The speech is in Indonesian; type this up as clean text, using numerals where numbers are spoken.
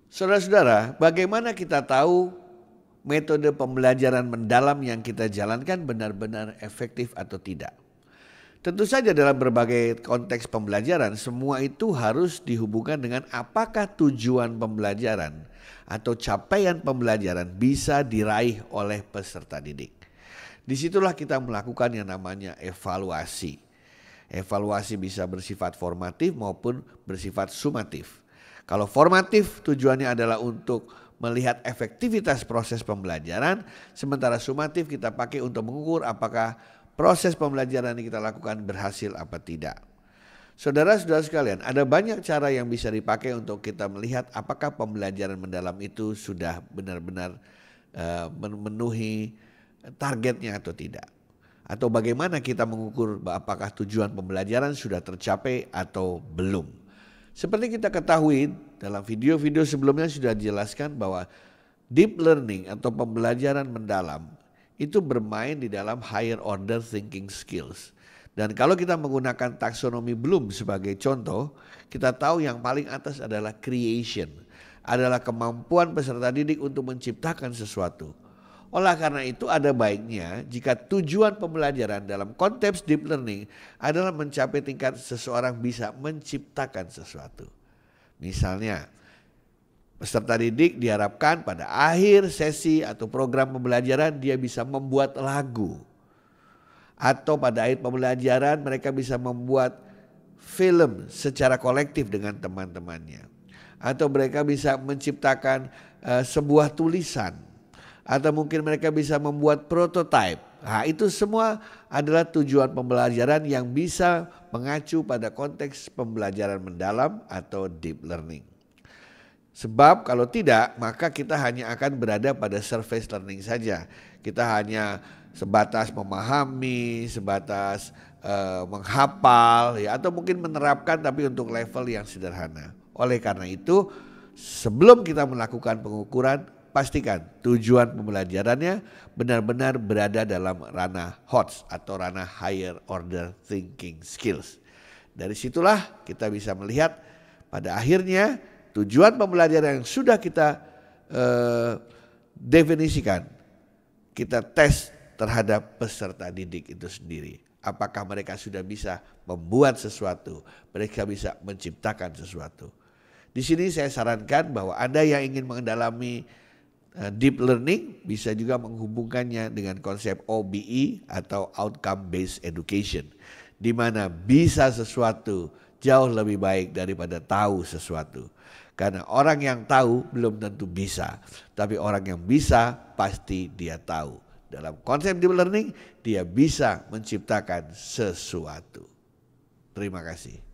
Saudara-saudara, bagaimana kita tahu metode pembelajaran mendalam yang kita jalankan benar-benar efektif atau tidak? Tentu saja dalam berbagai konteks pembelajaran, semua itu harus dihubungkan dengan apakah tujuan pembelajaran atau capaian pembelajaran bisa diraih oleh peserta didik. Disitulah kita melakukan yang namanya evaluasi. Evaluasi bisa bersifat formatif maupun bersifat sumatif. Kalau formatif tujuannya adalah untuk melihat efektivitas proses pembelajaran, sementara sumatif kita pakai untuk mengukur apakah proses pembelajaran yang kita lakukan berhasil apa tidak. Saudara-saudara sekalian, ada banyak cara yang bisa dipakai untuk kita melihat apakah pembelajaran mendalam itu sudah benar-benar memenuhi targetnya atau tidak. Atau bagaimana kita mengukur apakah tujuan pembelajaran sudah tercapai atau belum. Seperti kita ketahui dalam video-video sebelumnya sudah dijelaskan bahwa deep learning atau pembelajaran mendalam itu bermain di dalam higher order thinking skills. Dan kalau kita menggunakan taksonomi Bloom sebagai contoh, kita tahu yang paling atas adalah creation, adalah kemampuan peserta didik untuk menciptakan sesuatu. Oleh karena itu ada baiknya jika tujuan pembelajaran dalam konteks deep learning adalah mencapai tingkat seseorang bisa menciptakan sesuatu. Misalnya, peserta didik diharapkan pada akhir sesi atau program pembelajaran dia bisa membuat lagu. Atau pada akhir pembelajaran mereka bisa membuat film secara kolektif dengan teman-temannya. Atau mereka bisa menciptakan sebuah tulisan. Atau mungkin mereka bisa membuat prototipe. Nah, itu semua adalah tujuan pembelajaran yang bisa mengacu pada konteks pembelajaran mendalam atau deep learning. Sebab kalau tidak maka kita hanya akan berada pada surface learning saja. Kita hanya sebatas memahami, sebatas menghafal ya, atau mungkin menerapkan tapi untuk level yang sederhana. Oleh karena itu sebelum kita melakukan pengukuran, pastikan tujuan pembelajarannya benar-benar berada dalam ranah HOTS atau ranah higher order thinking skills. Dari situlah kita bisa melihat pada akhirnya tujuan pembelajaran yang sudah kita definisikan, kita tes terhadap peserta didik itu sendiri. Apakah mereka sudah bisa membuat sesuatu, mereka bisa menciptakan sesuatu. Di sini saya sarankan bahwa Anda yang ingin mendalami deep learning bisa juga menghubungkannya dengan konsep OBE atau outcome based education, di mana bisa sesuatu jauh lebih baik daripada tahu sesuatu. Karena orang yang tahu belum tentu bisa, tapi orang yang bisa pasti dia tahu. Dalam konsep deep learning dia bisa menciptakan sesuatu. Terima kasih.